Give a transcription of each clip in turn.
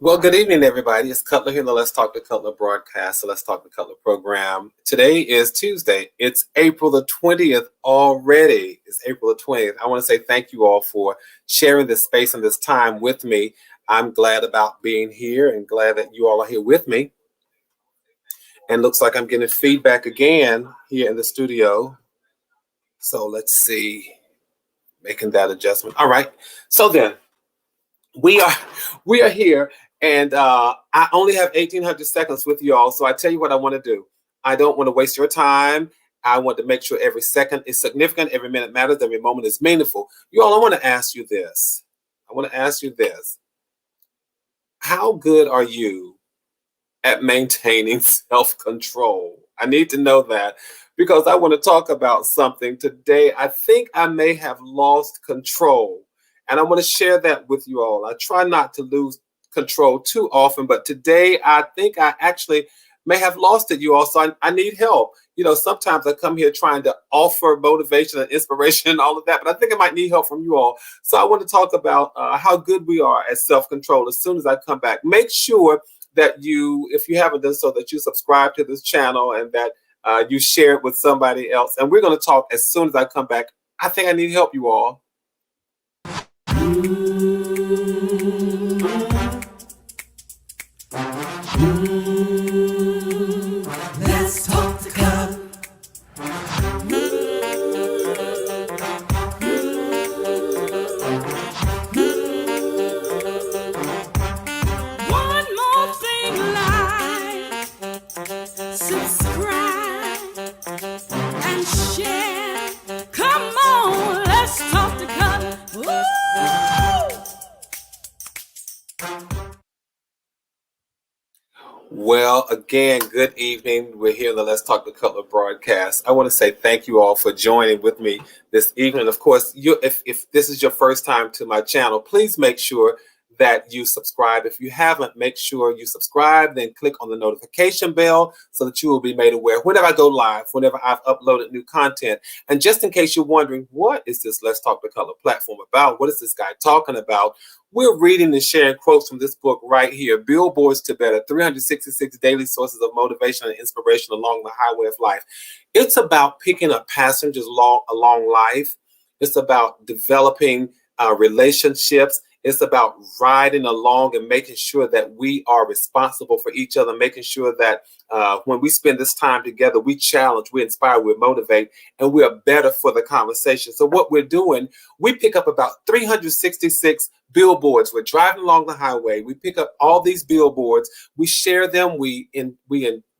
Well, good evening, everybody. It's Cutler here in the Let's Talk to Cutler broadcast, the Let's Talk to Cutler program. Today is Tuesday. It's April the 20th already. It's April the 20th. I want to say thank you all for sharing this space and this time with me. I'm glad about being here and glad that you all are here with me. And looks like I'm getting feedback again here in the studio. So let's see, making that adjustment. All right. So then, we are we are here, and I only have 1,800 seconds with you all. So I tell you what I want to do. I don't want to waste your time. I want to make sure every second is significant, every minute matters, every moment is meaningful. You all, I want to ask you this. I want to ask you this. How good are you at maintaining self-control? I need to know that because I want to talk about something today. I think I may have lost control, and I want to share that with you all. I try not to lose control too often, but today I think I actually may have lost it, you all. So I need help. Sometimes I come here trying to offer motivation and inspiration and all of that, but I think I might need help from you all. So I want to talk about how good we are at self-control as soon as I come back. Make sure that you, if you haven't done so, that you subscribe to this channel and that you share it with somebody else. And we're going to talk as soon as I come back. I think I need help, you all. Let's talk to God. One more thing, like, subscribe and share. Come on, let's talk to God. Woo! Well, again, good evening. We're here in the Let's Talk to Cutler broadcast. I want to say thank you all for joining with me this evening. Of course, if this is your first time to my channel, please make sure that you subscribe. If you haven't, make sure you subscribe, then click on the notification bell so that you will be made aware whenever I go live, whenever I've uploaded new content. And just in case you're wondering, what is this Let's Talk to Color platform about? What is this guy talking about? We're reading and sharing quotes from this book right here, Billboards to Better, 366 Daily Sources of Motivation and Inspiration Along the Highway of Life. It's about picking up passengers along life. It's about developing relationships. It's about riding along and making sure that we are responsible for each other, making sure that when we spend this time together, we challenge, we inspire, we motivate, and we are better for the conversation. So what we're doing, we pick up about 366 billboards. We're driving along the highway. We pick up all these billboards. We share them. We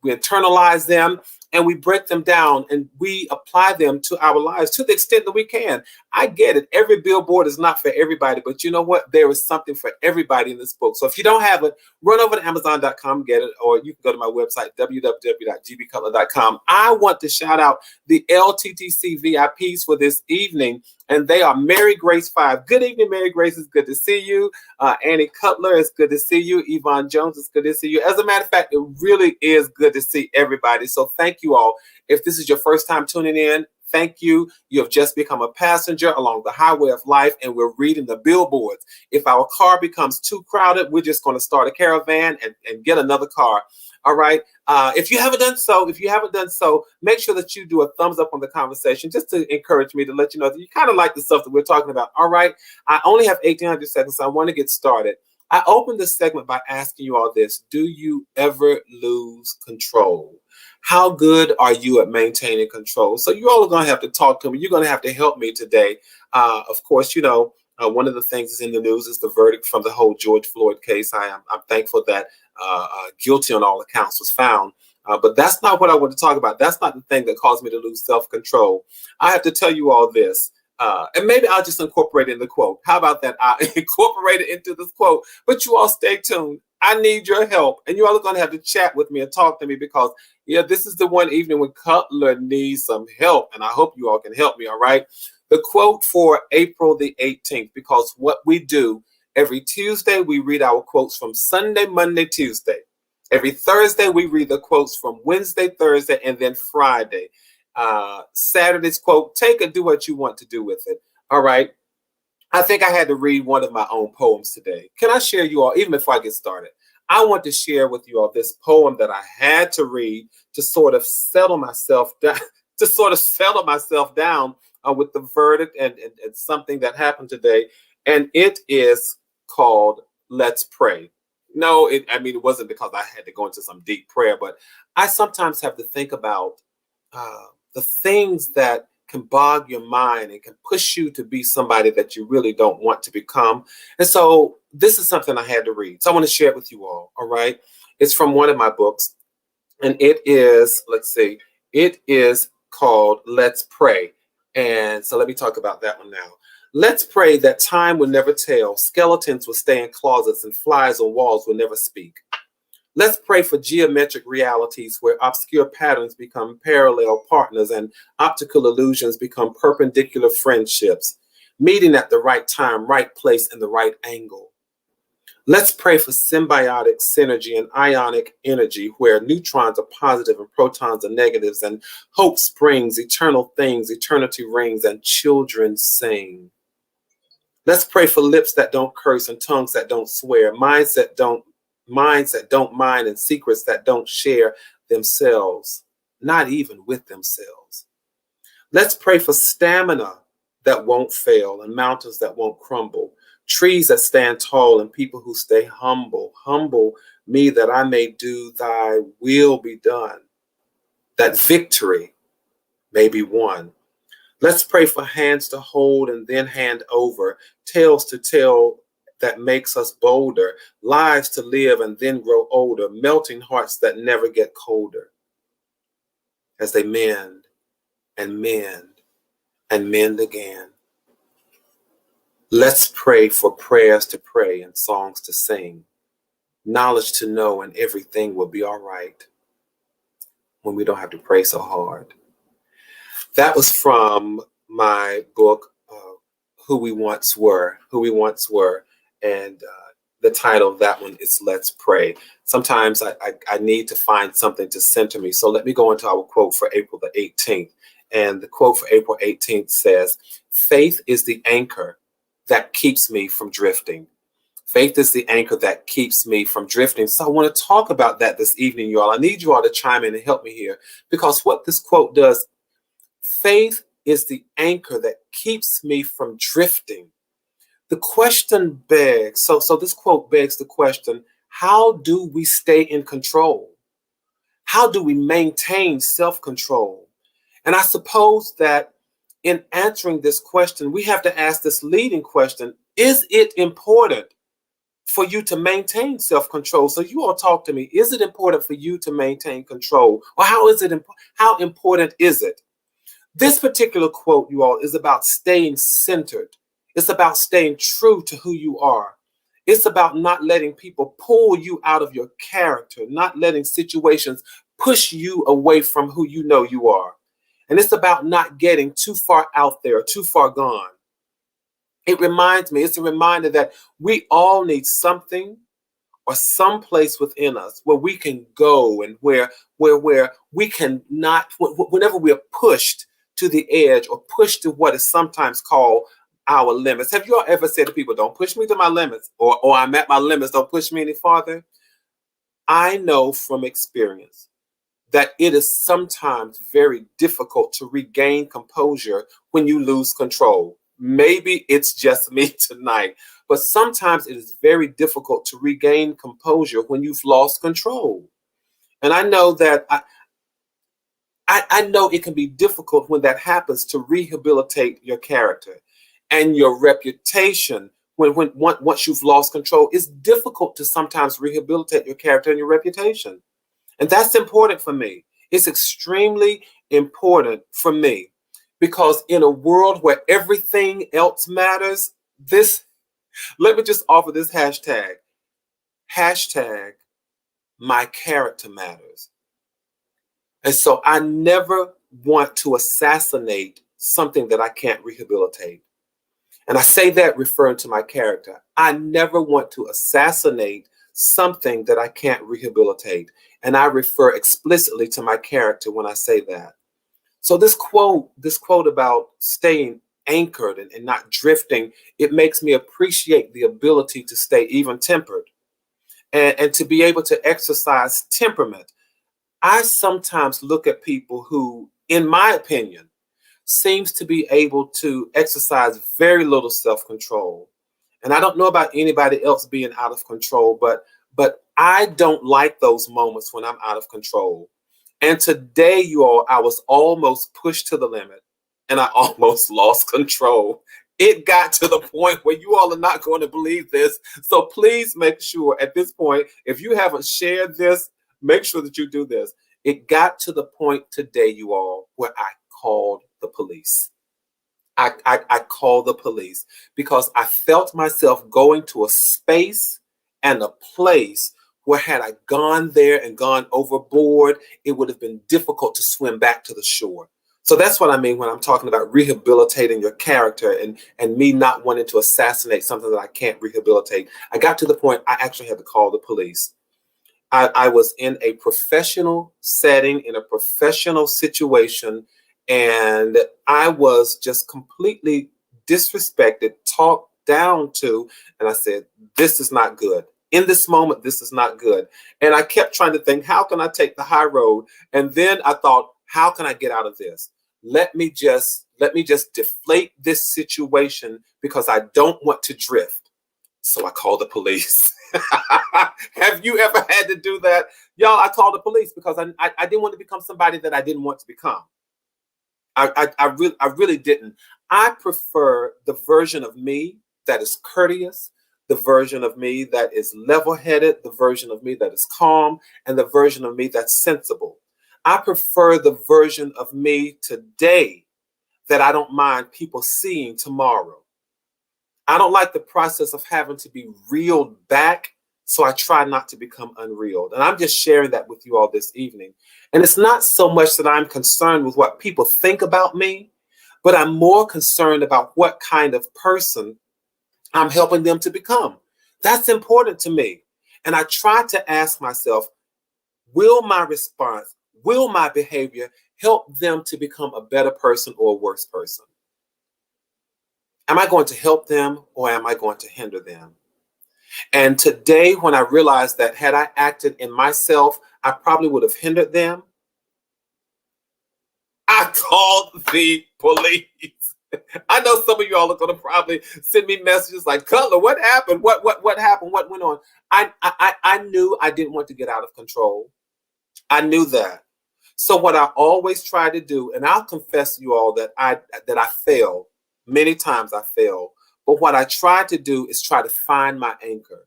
internalize them, and we break them down, and we apply them to our lives to the extent that we can. I get it. Every billboard is not for everybody, but you know what? There is something for everybody in this book. So if you don't have it, run over to Amazon.com, get it, or you can go to my website, www.gbcutler.com. I want to shout out the LTTC VIPs for this evening, and they are Mary Grace 5. Good evening, Mary Grace. It's good to see you. Annie Cutler, it's good to see you. Yvonne Jones, it's good to see you. As a matter of fact, it really is good to see everybody. So thank you all. If this is your first time tuning in, thank you. You have just become a passenger along the highway of life, and we're reading the billboards. If our car becomes too crowded, we're just going to start a caravan and get another car. All right. If you haven't done so, make sure that you do a thumbs up on the conversation just to encourage me, to let you know that you kind of like the stuff that we're talking about. All right. I only have 1,800 seconds, so I want to get started. I opened this segment by asking you all this. Do you ever lose control? How good are you at maintaining control? So you all are going to have to talk to me. You're going to have to help me today. Of course, one of the things that's in the news is the verdict from the whole George Floyd case. I'm thankful that guilty on all accounts was found. But that's not what I want to talk about. That's not the thing that caused me to lose self-control. I have to tell you all this. And maybe I'll just incorporate it in the quote. How about that? I'll incorporate it into this quote. But you all stay tuned. I need your help. And you all are going to have to chat with me and talk to me because, this is the one evening when Cutler needs some help. And I hope you all can help me, all right? The quote for April the 18th, because what we do every Tuesday, we read our quotes from Sunday, Monday, Tuesday. Every Thursday, we read the quotes from Wednesday, Thursday, and then Friday. Saturday's quote, take and do what you want to do with it. All right. I think I had to read one of my own poems today. Can I share you all, even before I get started? I want to share with you all this poem that I had to read to sort of settle myself down, with the verdict and something that happened today. And it is called Let's Pray. No, it wasn't because I had to go into some deep prayer, but I sometimes have to think about the things that can bog your mind and can push you to be somebody that you really don't want to become. And so this is something I had to read. So I want to share it with you all right? It's from one of my books, and it is, it is called Let's Pray. And so let me talk about that one now. Let's pray that time will never tell, skeletons will stay in closets, and flies on walls will never speak. Let's pray for geometric realities where obscure patterns become parallel partners and optical illusions become perpendicular friendships, meeting at the right time, right place, and the right angle. Let's pray for symbiotic synergy and ionic energy where neutrons are positive and protons are negatives, and hope springs, eternal things, eternity rings, and children sing. Let's pray for lips that don't curse and tongues that don't swear, minds that don't mind, and secrets that don't share themselves, not even with themselves. Let's pray for stamina that won't fail and mountains that won't crumble, trees that stand tall and people who stay humble. Humble me that I may do thy will be done, that victory may be won. Let's pray for hands to hold and then hand over, tales to tell that makes us bolder, lives to live and then grow older, melting hearts that never get colder as they mend and mend and mend again. Let's pray for prayers to pray and songs to sing, knowledge to know, and everything will be all right when we don't have to pray so hard. That was from my book, Who We Once Were, and the title of that one is Let's Pray. Sometimes I need to find something to center me. So let me go into our quote for April the 18th. And the quote for April 18th says, "Faith is the anchor that keeps me from drifting." Faith is the anchor that keeps me from drifting. So I want to talk about that this evening, you all. I need you all to chime in and help me here, because what this quote does, faith is the anchor that keeps me from drifting. The question begs, so this quote begs the question, how do we stay in control? How do we maintain self-control? And I suppose that in answering this question, we have to ask this leading question: is it important for you to maintain self-control? So you all talk to me. Is it important for you to maintain control? Or how important is it? This particular quote, you all, is about staying centered. It's about staying true to who you are. It's about not letting people pull you out of your character, not letting situations push you away from who you know you are. And it's about not getting too far out there, too far gone. It's a reminder that we all need something or some place within us where we can go, and where we can not, whenever we are pushed to the edge or pushed to what is sometimes called our limits. Have you all ever said to people, don't push me to my limits, or I'm at my limits, don't push me any farther? I know from experience that it is sometimes very difficult to regain composure when you lose control. Maybe it's just me tonight, but sometimes it is very difficult to regain composure when you've lost control. And I know that I know it can be difficult when that happens to rehabilitate your character and your reputation. Once you've lost control, it's difficult to sometimes rehabilitate your character and your reputation. And that's important for me. It's extremely important for me, because in a world where everything else matters, let me just offer this hashtag. Hashtag my character matters. And so I never want to assassinate something that I can't rehabilitate. And I say that referring to my character. I never want to assassinate something that I can't rehabilitate. And I refer explicitly to my character when I say that. So this quote about staying anchored and not drifting, it makes me appreciate the ability to stay even tempered and to be able to exercise temperament. I sometimes look at people who, in my opinion, seems to be able to exercise very little self-control. And I don't know about anybody else being out of control, but I don't like those moments when I'm out of control. And today, you all, I was almost pushed to the limit and I almost lost control. It got to the point where you all are not going to believe this. So please make sure at this point, if you haven't shared this, make sure that you do this. It got to the point today, you all, where I called the police. I called the police because I felt myself going to a space and a place where had I gone there and gone overboard, it would have been difficult to swim back to the shore. So that's what I mean when I'm talking about rehabilitating your character and me not wanting to assassinate something that I can't rehabilitate. I got to the point I actually had to call the police. I was in a professional setting, in a professional situation, and I was just completely disrespected, talked down to, and I said, this is not good. In this moment, this is not good. And I kept trying to think, how can I take the high road? And then I thought, how can I get out of this? Let me just deflate this situation because I don't want to drift. So I called the police. Have you ever had to do that? Y'all, I called the police because I didn't want to become somebody that I didn't want to become. I really didn't. I prefer the version of me that is courteous, the version of me that is level-headed, the version of me that is calm, and the version of me that's sensible. I prefer the version of me today that I don't mind people seeing tomorrow. I don't like the process of having to be reeled back, so I try not to become unreeled. And I'm just sharing that with you all this evening. And it's not so much that I'm concerned with what people think about me, but I'm more concerned about what kind of person I'm helping them to become. That's important to me. And I try to ask myself, will my response, will my behavior help them to become a better person or a worse person? Am I going to help them or am I going to hinder them? And today, when I realized that had I acted in myself, I probably would have hindered them, I called the police. I know some of y'all are going to probably send me messages like, Cutler, what happened? What happened? What went on? I knew I didn't want to get out of control. I knew that. So what I always try to do, and I'll confess to you all that I fail. Many times I fail. But what I try to do is try to find my anchor.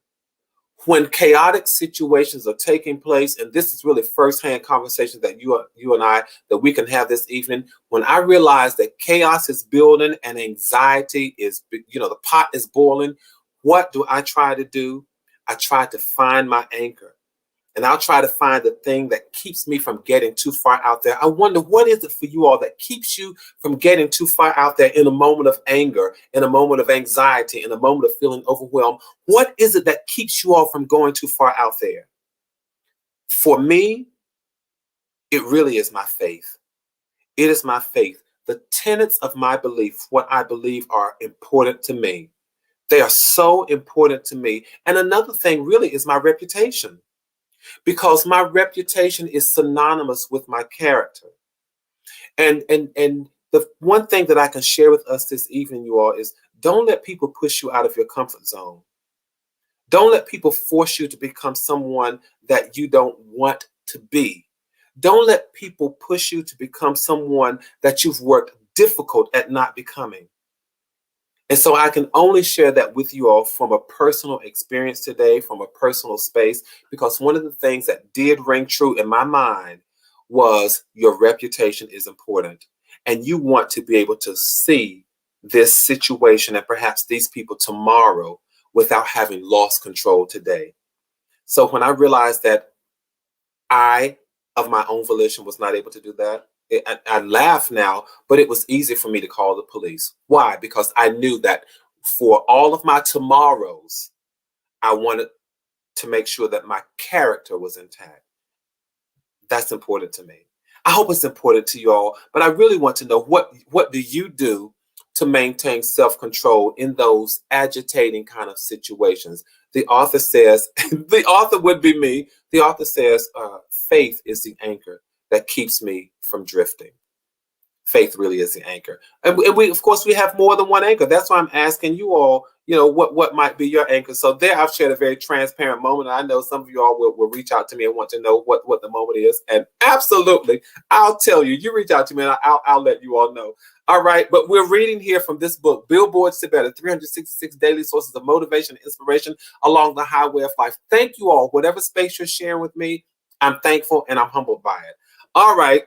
When chaotic situations are taking place, and this is really firsthand conversations that you and I that we can have this evening. When I realize that chaos is building and anxiety is, the pot is boiling, what do I try to do? I try to find my anchor. And I'll try to find the thing that keeps me from getting too far out there. I wonder, what is it for you all that keeps you from getting too far out there in a moment of anger, in a moment of anxiety, in a moment of feeling overwhelmed? What is it that keeps you all from going too far out there? For me, it really is my faith. It is my faith. The tenets of my belief, what I believe are important to me. They are so important to me. And another thing really is my reputation, because my reputation is synonymous with my character. And the one thing that I can share with us this evening, you all, is don't let people push you out of your comfort zone. Don't let people force you to become someone that you don't want to be. Don't let people push you to become someone that you've worked difficult at not becoming. And so I can only share that with you all from a personal experience today, from a personal space, because one of the things that did ring true in my mind was your reputation is important. And you want to be able to see this situation and perhaps these people tomorrow without having lost control today. So when I realized that I, of my own volition, was not able to do that, I laugh now, but it was easy for me to call the police. Why? Because I knew that for all of my tomorrows, I wanted to make sure that my character was intact. That's important to me. I hope it's important to you all, but I really want to know, what do you do to maintain self-control in those agitating kind of situations. The author says, the author would be me. The author says, faith is the anchor that keeps me from drifting. Faith really is the anchor. And we, of course, we have more than one anchor. That's why I'm asking you all, what might be your anchor. So there I've shared a very transparent moment. I know some of you all will reach out to me and want to know what the moment is. And absolutely, I'll tell you. You reach out to me and I'll let you all know. All right, but we're reading here from this book, Billboards to Better, 366 Daily Sources of Motivation and Inspiration Along the Highway of Life. Thank you all. Whatever space you're sharing with me, I'm thankful and I'm humbled by it. All right.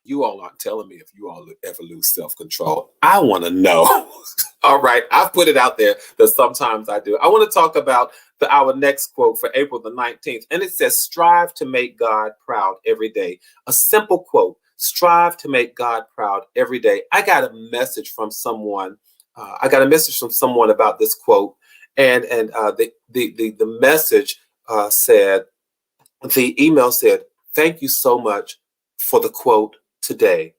You all aren't telling me if you all ever lose self-control. I want to know. All right. I've put it out there that sometimes I do. I want to talk about our next quote for April the 19th. And it says, strive to make God proud every day. A simple quote, strive to make God proud every day. I got a message from someone. About this quote. And the message said, the email said, thank you so much for the quote today.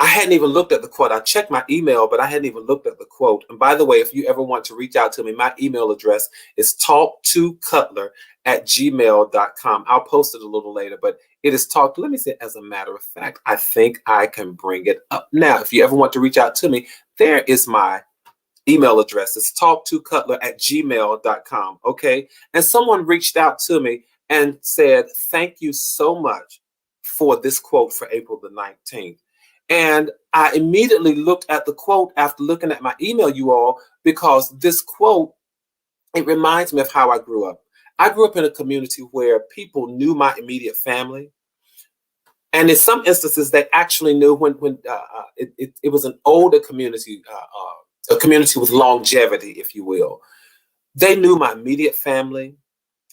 I hadn't even looked at the quote. I checked my email, but I hadn't even looked at the quote. And by the way, if you ever want to reach out to me, my email address is talk2cutler@gmail.com. I'll post it a little later, but it is let me say, as a matter of fact, I think I can bring it up now. If you ever want to reach out to me, there is my email address. It's talk2cutler@gmail.com. Okay. And someone reached out to me and said, thank you so much for this quote for April the 19th. And I immediately looked at the quote after looking at my email, you all, because this quote, it reminds me of how I grew up. I grew up in a community where people knew my immediate family. And in some instances, they actually knew when it was an older community, a community with longevity, if you will. They knew my immediate family.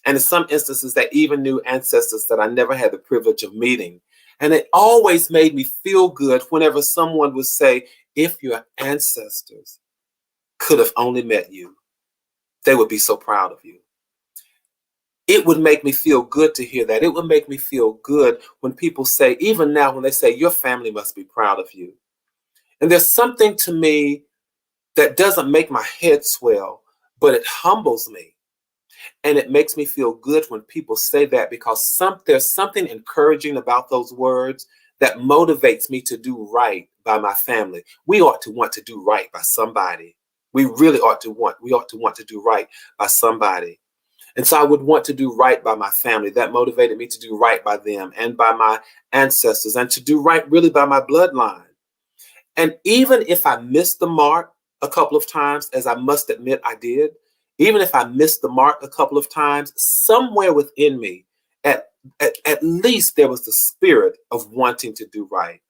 And in some instances, they even knew ancestors that I never had the privilege of meeting. And it always made me feel good whenever someone would say, if your ancestors could have only met you, they would be so proud of you. It would make me feel good to hear that. It would make me feel good when people say, even now, when they say, your family must be proud of you. And there's something to me that doesn't make my head swell, but it humbles me. And it makes me feel good when people say that, because there's something encouraging about those words that motivates me to do right by my family. We ought to want to do right by somebody. We really ought to want to do right by somebody. And so I would want to do right by my family. That motivated me to do right by them and by my ancestors, and to do right really by my bloodline. And even if I missed the mark a couple of times, as I must admit I did, even if I missed the mark a couple of times, somewhere within me, at least there was the spirit of wanting to do right.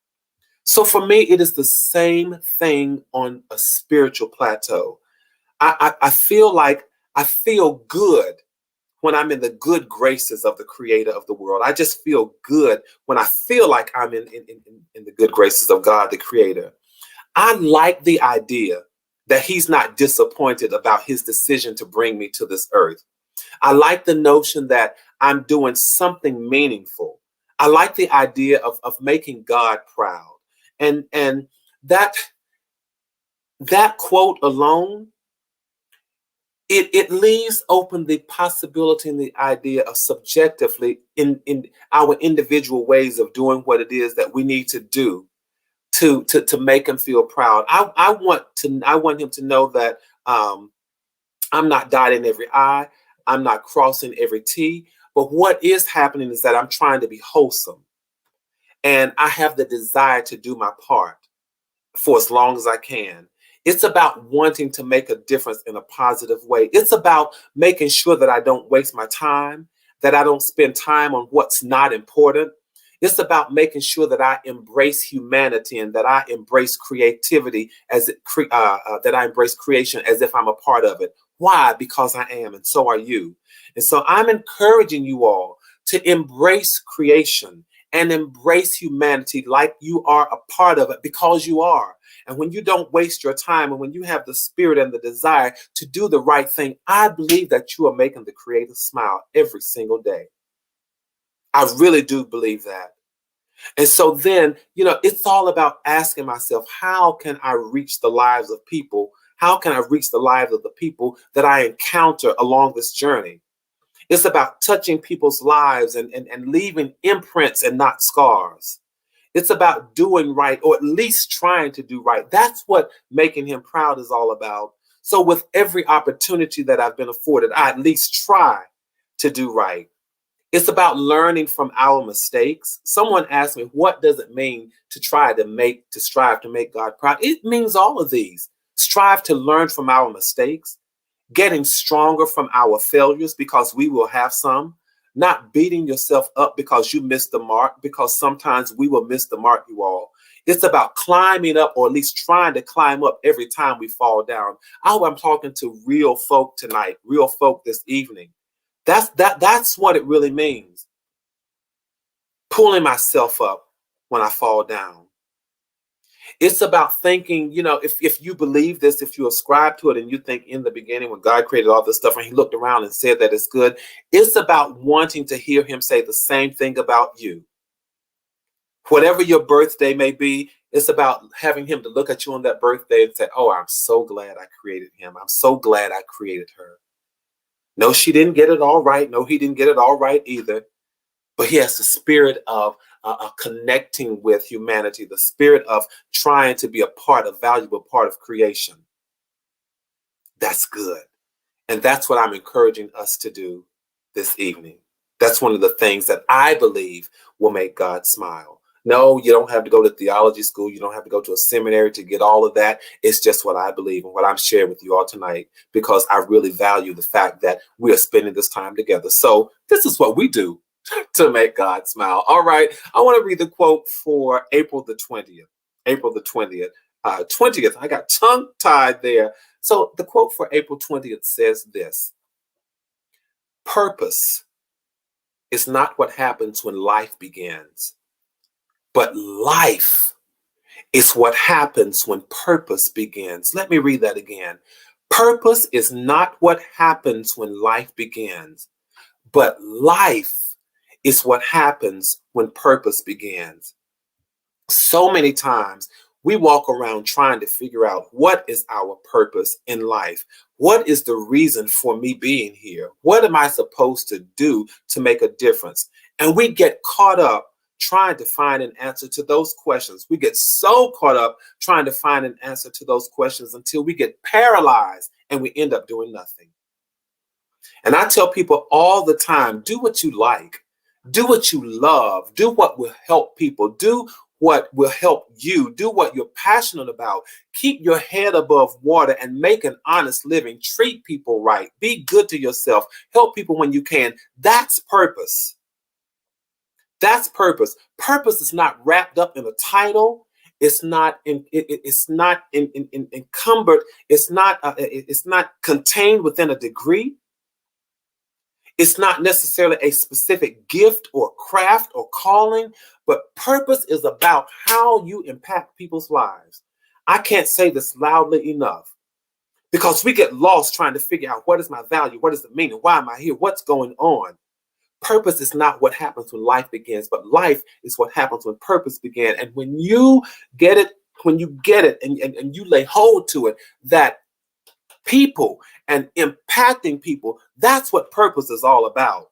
So for me, it is the same thing on a spiritual plateau. I feel good when I'm in the good graces of the creator of the world. I just feel good when I feel like I'm in the good graces of God, the creator. I like the idea that he's not disappointed about his decision to bring me to this earth. I like the notion that I'm doing something meaningful. I like the idea of making God proud. And that quote alone, it leaves open the possibility and the idea of subjectively in our individual ways of doing what it is that we need to do to make him feel proud. I want him to know that I'm not dotting every I, I'm not crossing every T, but what is happening is that I'm trying to be wholesome, and I have the desire to do my part for as long as I can. It's about wanting to make a difference in a positive way. It's about making sure that I don't waste my time, that I don't spend time on what's not important. It's about making sure that I embrace humanity and that I embrace creativity that I embrace creation as if I'm a part of it. Why? Because I am, and so are you. And so I'm encouraging you all to embrace creation and embrace humanity like you are a part of it, because you are. And when you don't waste your time, and when you have the spirit and the desire to do the right thing, I believe that you are making the Creator smile every single day. I really do believe that. And so then, it's all about asking myself, how can I reach the lives of people? How can I reach the lives of the people that I encounter along this journey? It's about touching people's lives and leaving imprints and not scars. It's about doing right, or at least trying to do right. That's what making him proud is all about. So with every opportunity that I've been afforded, I at least try to do right. It's about learning from our mistakes. Someone asked me, what does it mean to strive to make God proud? It means all of these. Strive to learn from our mistakes, getting stronger from our failures, because we will have some, not beating yourself up because you missed the mark, because sometimes we will miss the mark, you all. It's about climbing up, or at least trying to climb up every time we fall down. I hope I'm talking to real folk tonight, real folk this evening. That's what it really means. Pulling myself up when I fall down. It's about thinking, if you believe this, if you ascribe to it, and you think in the beginning when God created all this stuff and he looked around and said that it's good, it's about wanting to hear him say the same thing about you. Whatever your birthday may be, it's about having him to look at you on that birthday and say, oh, I'm so glad I created him. I'm so glad I created her. No, she didn't get it all right. No, he didn't get it all right either. But he has the spirit of connecting with humanity, the spirit of trying to be a valuable part of creation. That's good. And that's what I'm encouraging us to do this evening. That's one of the things that I believe will make God smile. No, you don't have to go to theology school. You don't have to go to a seminary to get all of that. It's just what I believe and what I'm sharing with you all tonight, because I really value the fact that we are spending this time together. So this is what we do to make God smile. All right. I want to read the quote for April the 20th. April the 20th. 20th. I got tongue tied there. So the quote for April 20th says this: purpose is not what happens when life begins, but life is what happens when purpose begins. Let me read that again. Purpose is not what happens when life begins, but life is what happens when purpose begins. So many times we walk around trying to figure out, what is our purpose in life? What is the reason for me being here? What am I supposed to do to make a difference? And we get caught up trying to find an answer to those questions. We get so caught up trying to find an answer to those questions until we get paralyzed and we end up doing nothing. And I tell people all the time, do what you like. Do what you love. Do what will help people. Do what will help you. Do what you're passionate about. Keep your head above water and make an honest living. Treat people right. Be good to yourself. Help people when you can. That's purpose. That's purpose. Purpose is not wrapped up in a title. It's not encumbered. It's not contained within a degree. It's not necessarily a specific gift or craft or calling, but purpose is about how you impact people's lives. I can't say this loudly enough, because we get lost trying to figure out, what is my value? What does it mean? And why am I here? What's going on? Purpose is not what happens when life begins, but life is what happens when purpose began. And when you get it, and you lay hold to it, that people and impacting people, that's what purpose is all about.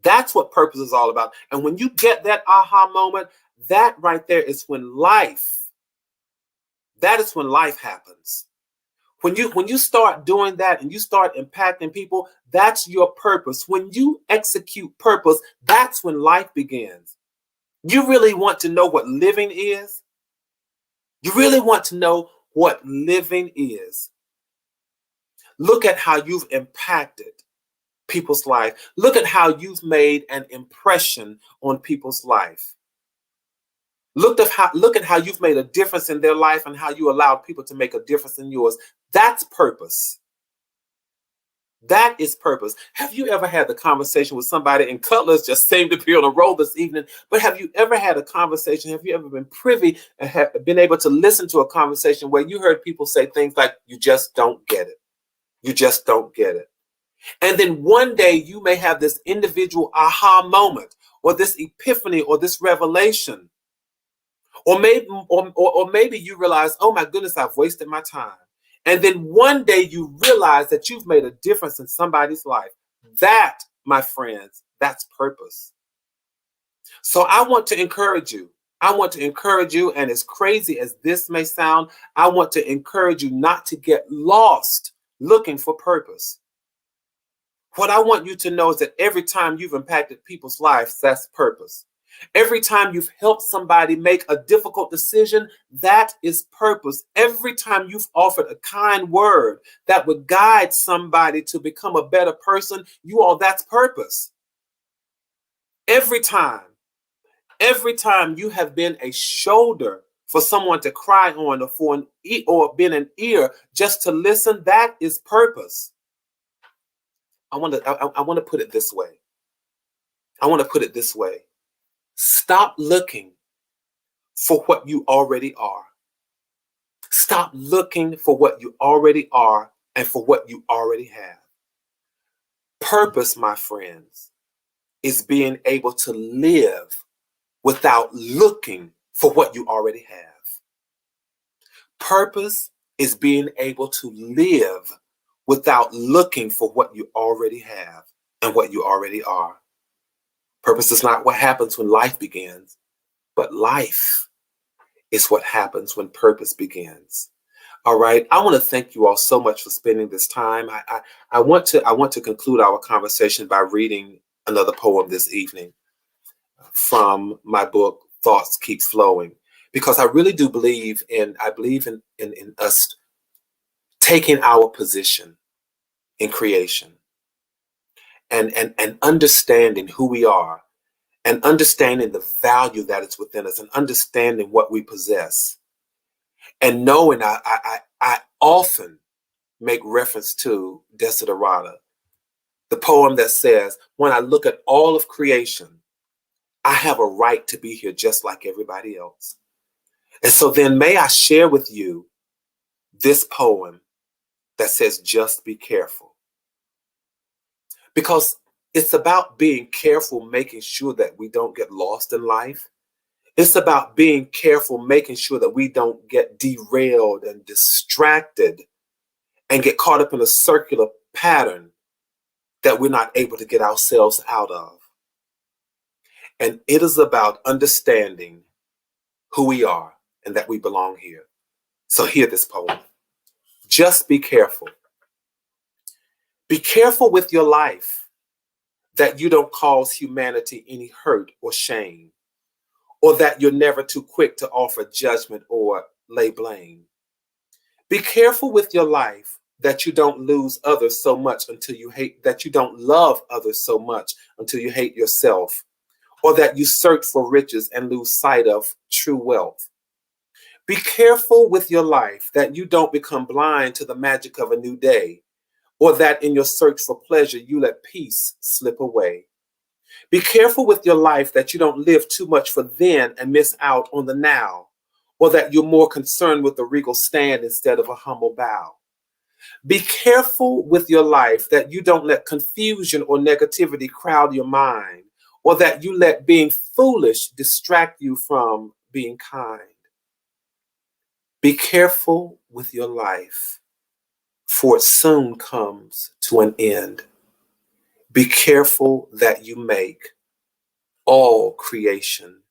That's what purpose is all about. And when you get that aha moment, that right there is when life happens. When you start doing that and you start impacting people, that's your purpose. When you execute purpose, that's when life begins. You really want to know what living is? You really want to know what living is? Look at how you've impacted people's life. Look at how you've made an impression on people's life. Look at how you've made a difference in their life and how you allowed people to make a difference in yours. That's purpose. That is purpose. Have you ever had the conversation with somebody, and Cutler's just seemed to be on a roll this evening, but have you ever had a conversation? Have you ever been privy and have been able to listen to a conversation where you heard people say things like, you just don't get it. You just don't get it. And then one day you may have this individual aha moment or this epiphany or this revelation. Or maybe you realize, oh my goodness, I've wasted my time. And then one day you realize that you've made a difference in somebody's life. That, my friends, that's purpose. So I want to encourage you. I want to encourage you, and as crazy as this may sound, I want to encourage you not to get lost looking for purpose. What I want you to know is that every time you've impacted people's lives, that's purpose. Every time you've helped somebody make a difficult decision, that is purpose. Every time you've offered a kind word that would guide somebody to become a better person, that's purpose. Every time you have been a shoulder for someone to cry on or been an ear just to listen, that is purpose. I want to put it this way. Stop looking for what you already are. Stop looking for what you already are and for what you already have. Purpose, my friends, is being able to live without looking for what you already have. Purpose is being able to live without looking for what you already have and what you already are. Purpose is not what happens when life begins, but life is what happens when purpose begins. All right. I want to thank you all so much for spending this time. I want to conclude our conversation by reading another poem this evening from my book, Thoughts Keep Flowing, because I really do believe in us taking our position in creation and understanding who we are and understanding the value that is within us and understanding what we possess and knowing I often make reference to Desiderata, the poem that says, when I look at all of creation, I have a right to be here just like everybody else. And so then may I share with you this poem that says, just be careful. Because it's about being careful, making sure that we don't get lost in life. It's about being careful, making sure that we don't get derailed and distracted and get caught up in a circular pattern that we're not able to get ourselves out of. And it is about understanding who we are and that we belong here. So hear this poem. Just be careful. Be careful with your life that you don't cause humanity any hurt or shame, or that you're never too quick to offer judgment or lay blame. Be careful with your life that you don't lose others so much until you hate, that you don't love others so much until you hate yourself, or that you search for riches and lose sight of true wealth. Be careful with your life that you don't become blind to the magic of a new day, or that in your search for pleasure, you let peace slip away. Be careful with your life that you don't live too much for then and miss out on the now, or that you're more concerned with the regal stand instead of a humble bow. Be careful with your life that you don't let confusion or negativity crowd your mind, or that you let being foolish distract you from being kind. Be careful with your life, for it soon comes to an end. Be careful that you make all creation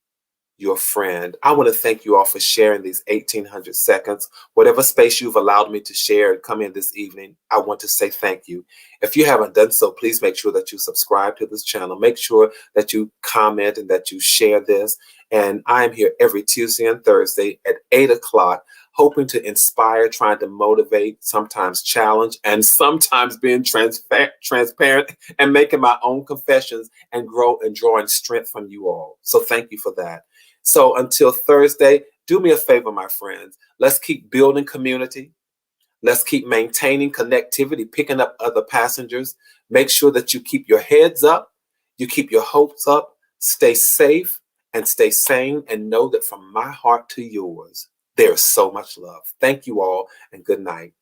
your friend. I want to thank you all for sharing these 1,800 seconds. Whatever space you've allowed me to share and come in this evening, I want to say thank you. If you haven't done so, please make sure that you subscribe to this channel. Make sure that you comment and that you share this. And I'm here every Tuesday and Thursday at 8 o'clock, hoping to inspire, trying to motivate, sometimes challenge, and sometimes being transparent and making my own confessions and grow and drawing strength from you all. So thank you for that. So until Thursday, do me a favor, my friends. Let's keep building community. Let's keep maintaining connectivity, picking up other passengers. Make sure that you keep your heads up, you keep your hopes up, stay safe and stay sane, and know that from my heart to yours, there is so much love. Thank you all, and good night.